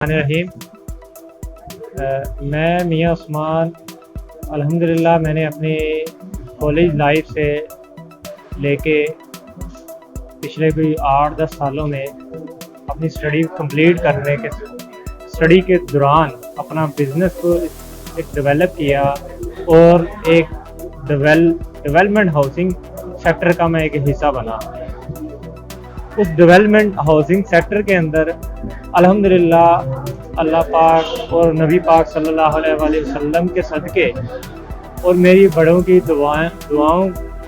रहीम। मैं मियां उस्मान अल्हम्दुलिल्लाह मैंने अपनी कॉलेज लाइफ से लेके पिछले कोई 8-10 सालों में अपनी स्टडी कंप्लीट करने के स्टडी के दौरान अपना बिज़नेस को एक डेवलप किया और एक डेवलपमेंट हाउसिंग सेक्टर का मैं एक हिस्सा बना। उस डेवलपमेंट हाउसिंग सेक्टर के अंदर अल्हम्दुलिल्लाह अल्लाह पाक और नबी पाक सल्लल्लाहु अलैहि वसल्लम के सदक़े और मेरी बड़ों की दुआओं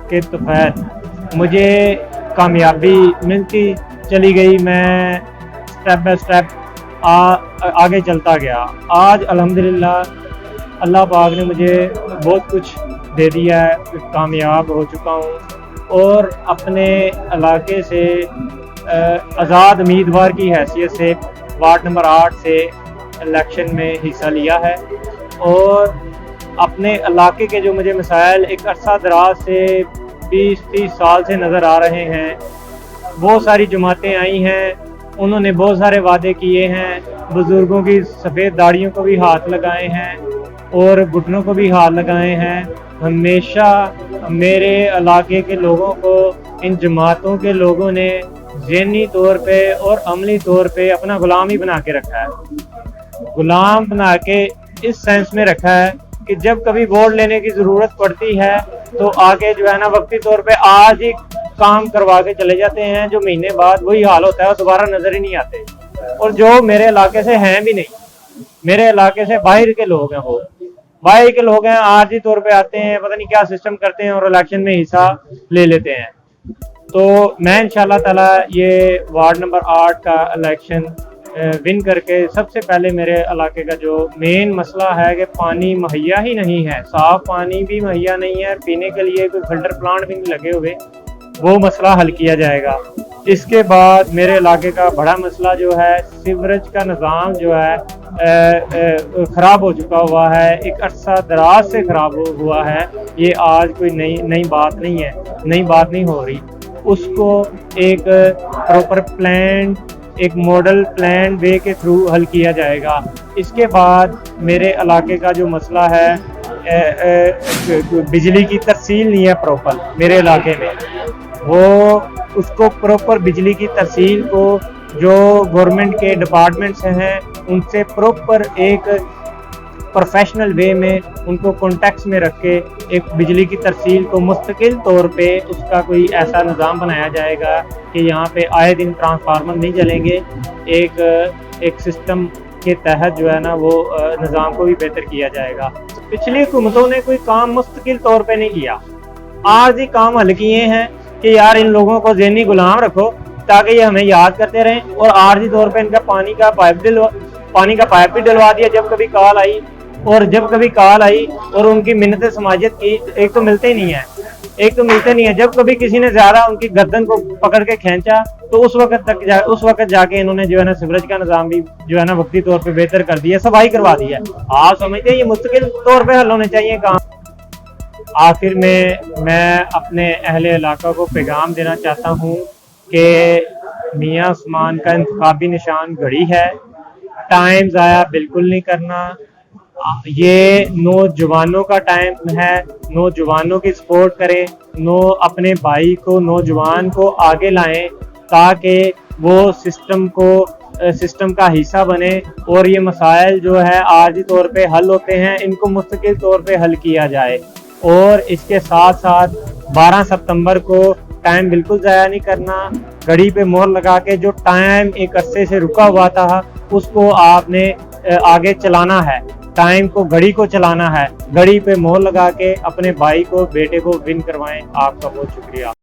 के तौफ़ीक़ मुझे कामयाबी मिलती चली गई। मैं स्टेप बाय स्टेप आगे चलता गया। आज अल्हम्दुलिल्लाह अल्लाह पाक ने मुझे बहुत कुछ दे दिया है, कामयाब हो चुका हूँ और अपने इलाके से आज़ाद उम्मीदवार की हैसियत से वार्ड नंबर 8 से इलेक्शन में हिस्सा लिया है और अपने इलाके के जो मुझे मसाइल एक अरसा दराज से 20-30 साल से नज़र आ रहे हैं, बहुत सारी जमातें आई हैं, उन्होंने बहुत सारे वादे किए हैं, बुज़ुर्गों की सफ़ेद दाढ़ियों को भी हाथ लगाए हैं और घुटनों को भी हाथ लगाए हैं। हमेशा मेरे इलाके के लोगों को इन जमातों के लोगों ने ज़हनी तौर पे और अमली तौर पे अपना गुलाम ही बना के रखा है। गुलाम बना के इस सेंस में रखा है कि जब कभी वोट लेने की ज़रूरत पड़ती है तो आगे जो है ना वक्ती तौर पे आज ही काम करवा के चले जाते हैं, जो महीने बाद वही हाल होता है और दोबारा नज़र ही नहीं आते। और जो मेरे इलाके से हैं भी नहीं, मेरे इलाके से बाहर के लोग हैं, वो बाहर के लोग हैं, आर्जी तौर पे आते हैं, पता नहीं क्या सिस्टम करते हैं और इलेक्शन में हिस्सा ले लेते हैं। तो मैं इंशाल्लाह ताला ये वार्ड नंबर 8 का इलेक्शन विन करके सबसे पहले मेरे इलाके का जो मेन मसला है कि पानी मुहैया ही नहीं है, साफ़ पानी भी मुहैया नहीं है, पीने के लिए कोई फिल्टर प्लांट भी नहीं लगे हुए, वो मसला हल किया जाएगा। इसके बाद मेरे इलाके का बड़ा मसला जो है सीवरेज का निज़ाम जो है ख़राब हो चुका हुआ है, एक अरसा दराज से ख़राब हुआ है। ये आज कोई नई बात नहीं है, नई बात नहीं हो रही। उसको एक प्रॉपर प्लान, एक मॉडल प्लान वे के थ्रू हल किया जाएगा। इसके बाद मेरे इलाके का जो मसला है बिजली की तरसील नहीं है प्रॉपर मेरे इलाके में, वो उसको प्रॉपर बिजली की तरसील को जो गवर्नमेंट के डिपार्टमेंट्स हैं उनसे प्रॉपर एक प्रोफेशनल वे में उनको कॉन्टेक्ट्स में रख के एक बिजली की तरसील को मुस्तकिल तौर पे उसका कोई ऐसा निज़ाम बनाया जाएगा कि यहाँ पे आए दिन ट्रांसफार्मर नहीं जलेंगे। एक सिस्टम के तहत जो है ना वो निज़ाम को भी बेहतर किया जाएगा। पिछली हुकूमतों ने कोई काम मुस्तकिल तौर पे नहीं किया, आज ही काम हल किए हैं कि यार इन लोगों को ज़हनी गुलाम रखो ताकि ये हमें याद करते रहें, और आर्जी तौर पे इनका पानी का पाइप भी डलवा दिया जब कभी कॉल आई। और जब कभी कॉल आई और उनकी मिन्नतें समाजियत की, एक तो मिलते नहीं है, जब कभी किसी ने ज़्यादा उनकी गर्दन को पकड़ के खींचा तो उस वक्त जाके इन्होंने जो है ना सीवरेज का निज़ाम भी जो है ना वक्ती तौर पे बेहतर कर दिया, सफाई करवा दिया। आप समझते हैं ये मुस्तकिल तौर पे हल होने चाहिए काम। आखिर में मैं अपने अहले इलाका को पैगाम देना चाहता हूँ कि मियां उस्मान का इंतखाबी निशान घड़ी है, टाइम ज़ाया बिल्कुल नहीं करना। ये नौजवानों का टाइम है, नौजवानों की सपोर्ट करें, अपने भाई को नौजवान को आगे लाएं ताकि वो सिस्टम का हिस्सा बने और ये मसाइल जो है आर्जी तौर पे हल होते हैं इनको मुस्तकिल तौर पे हल किया जाए। और इसके साथ साथ 12 सितंबर को टाइम बिल्कुल ज़ाया नहीं करना, घड़ी पे मोहर लगा के जो टाइम एक अरसे से रुका हुआ था उसको आपने आगे चलाना है, टाइम को घड़ी को चलाना है, घड़ी पे मोहर लगा के अपने भाई को बेटे को विन करवाएं। आपका बहुत शुक्रिया।